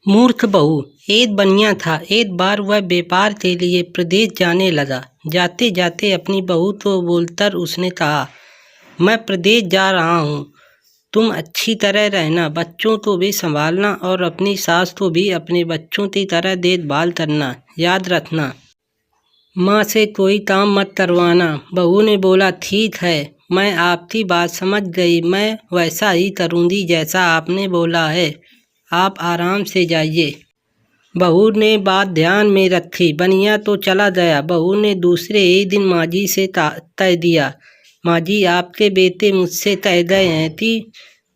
मूर्ख बहू। एक बनिया था। एक बार वह व्यापार के लिए प्रदेश जाने लगा। जाते जाते अपनी बहू को बोलकर उसने कहा, मैं प्रदेश जा रहा हूँ, तुम अच्छी तरह रहना, बच्चों को भी संभालना और अपनी सास को भी अपने बच्चों की तरह देखभाल करना। याद रखना, माँ से कोई काम मत करवाना। बहू ने बोला, ठीक है, मैं आपकी बात समझ गई, मैं वैसा ही करूँगी जैसा आपने बोला है। आप आराम से जाइए। बहू ने बात ध्यान में रखी। बनिया तो चला गया। बहू ने दूसरे ही दिन माँजी से कह दिया, माँजी, आपके बेटे मुझसे कह गए हैं कि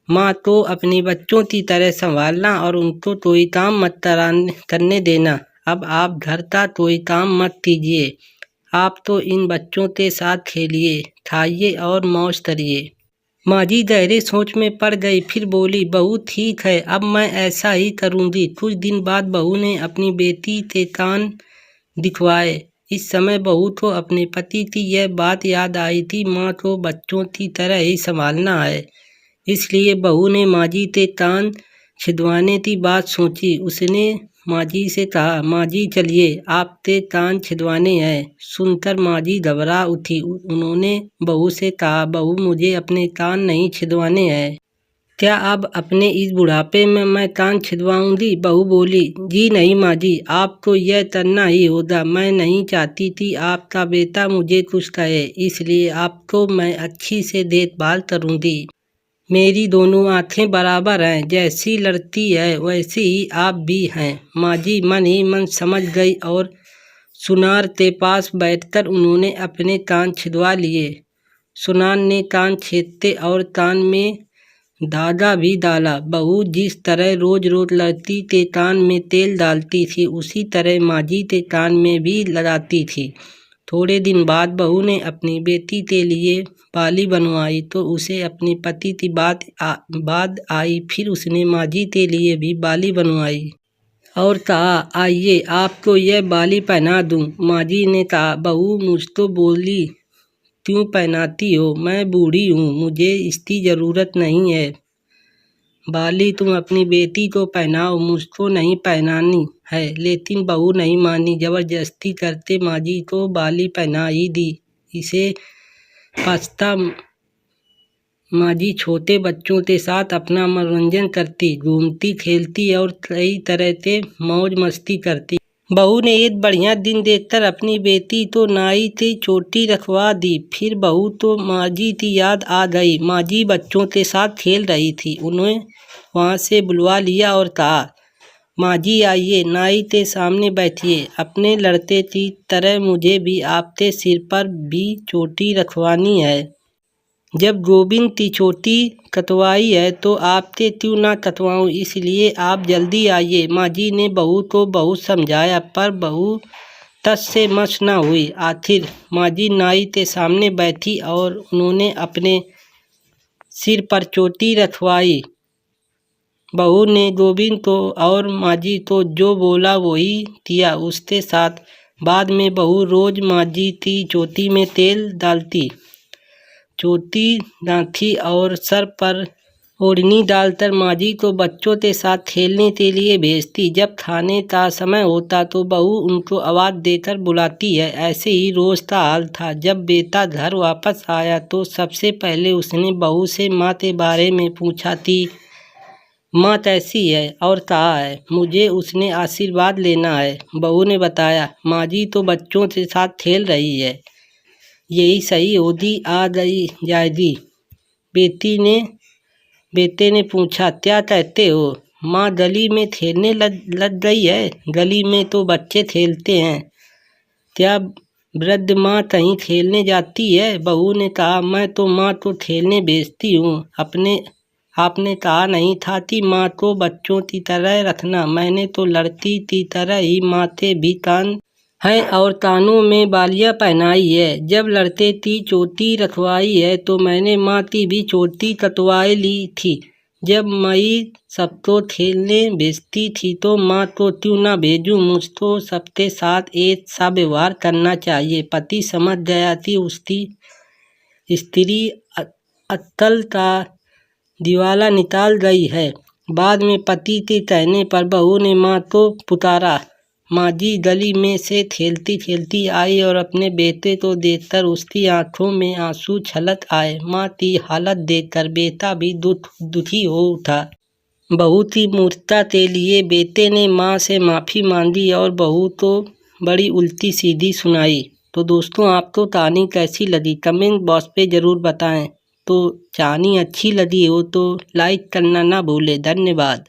माँ तो अपने बच्चों की तरह संभालना और उनको कोई काम मत करने देना। अब आप घर का कोई काम मत कीजिए, आप तो इन बच्चों के साथ खेलिए, खाइए और मौज करिए। माँजी गहरी सोच में पड़ गई। फिर बोली, बहू ठीक है, अब मैं ऐसा ही करूँगी। कुछ दिन बाद बहू ने अपनी बेटी के कान दिखवाए। इस समय बहू को अपने पति की यह बात याद आई थी, माँ को बच्चों की तरह ही संभालना है। इसलिए बहू ने माँजी के कान छिदवाने की बात सोची। उसने माँजी से कहा, माँजी चलिए, आपके कान छिदवाने हैं। सुनकर माँजी घबरा उठी। उन्होंने बहू से कहा, बहू, मुझे अपने कान नहीं छिदवाने हैं। क्या अब अपने इस बुढ़ापे में मैं कान छिदवाऊंगी? बहू बोली, जी नहीं माँजी, आपको यह करना ही होगा। मैं नहीं चाहती थी आपका बेटा मुझे कुछ कहे, इसलिए आपको मैं अच्छी से देखभाल करूँगी। मेरी दोनों आँखें बराबर हैं, जैसी लड़ती है वैसी ही आप भी हैं। माँजी मन ही मन समझ गई और सुनार के पास बैठकर उन्होंने अपने कान छिदवा लिए। सुनार ने कान छेदते और कान में धागा भी डाला। बहू जिस तरह रोज रोज लड़ती के कान में तेल डालती थी, उसी तरह माँजी के कान में भी लगाती थी। थोड़े दिन बाद बहू ने अपनी बेटी के लिए बाली बनवाई तो उसे अपने पति की बात आई। फिर उसने माँजी के लिए भी बाली बनवाई और कहा, आइए आपको यह बाली पहना दूं। माँजी ने कहा, बहू मुझको बोली क्यों पहनाती हो? मैं बूढ़ी हूँ, मुझे इसकी ज़रूरत नहीं है। बाली तुम अपनी बेटी को पहनाओ, मुझको नहीं पहनानी है। लेकिन बहू नहीं मानी। जबरदस्ती करते माँजी को बाली पहना ही दी। इसे पछता माँजी छोटे बच्चों के साथ अपना मनोरंजन करती, घूमती, खेलती और कई तरह के मौज मस्ती करती। बहू ने एक बढ़िया दिन देखकर अपनी बेटी तो नाई की चोटी रखवा दी। फिर बहू तो माँजी की याद आ गई। माँजी बच्चों के साथ खेल रही थी। उन्हें वहाँ से बुलवा लिया और कहा, माँजी आइए, नाई के सामने बैठिए। अपने लड़के की तरह मुझे भी आपके सिर पर भी चोटी रखवानी है। जब गोविंद की चोटी कटवाई है तो आपके क्यों ना कटवाऊँ, इसलिए आप जल्दी आइए। माँजी ने बहू को बहुत समझाया पर बहू टस से मस न हुई। आखिर माँजी नाई के सामने बैठी और उन्होंने अपने सिर पर चोटी रखवाई। बहू ने गोविंद को और माँजी को जो बोला वही किया। उसके साथ बाद में बहू रोज माँजी की चोटी में तेल डालती, चोटी गांठी और सर पर ओढ़नी डालकर माँजी को बच्चों के साथ खेलने के लिए भेजती। जब खाने का समय होता तो बहू उनको आवाज़ देकर बुलाती है। ऐसे ही रोज़ का हाल था। जब बेटा घर वापस आया तो सबसे पहले उसने बहू से माँ के बारे में पूछा थी, माँ कैसी है और कहाँ है, मुझे उसने आशीर्वाद लेना है। बहू ने बताया, माँजी तो बच्चों के साथ खेल रही है, यही सही होगी, आ गई जाएगी। बेटे ने पूछा, क्या कहते हो माँ, गली में खेलने लग गई है? गली में तो बच्चे खेलते हैं, क्या वृद्ध माँ कहीं खेलने जाती है? बहू ने कहा, मैं तो माँ को खेलने भेजती हूँ। आपने कहा नहीं था कि माँ को बच्चों की तरह रखना। मैंने तो लड़की की तरह ही माँ के भी कान हैं और कानों में बालियाँ पहनाई है। जब लड़के की चोटी रखवाई है तो मैंने माँ की भी चोटी कटवाई ली थी। जब मैं सबको खेलने भेजती थी तो माँ को क्यों ना भेजूं? मुझको सबके साथ एक सा व्यवहार करना चाहिए। पति समझ गया कि उसकी स्त्री अक्ल का दिवाला निकाल गई है। बाद में पति के कहने पर बहू ने माँ को पुकारा। माँ जी गली में से खेलती खेलती आई और अपने बेटे को देखकर उसकी आंखों में आंसू छलक आए। माँ की हालत देखकर बेटा भी दुखी हो उठा। बहू की मूर्खता के लिए बेटे ने माँ से माफ़ी मांगी और बहू को बड़ी उल्टी सीधी सुनाई। तो दोस्तों, आपको कहानी कैसी लगी कमेंट बॉक्स पे ज़रूर बताएं। तो कहानी अच्छी लगी हो तो लाइक करना ना भूलें। धन्यवाद।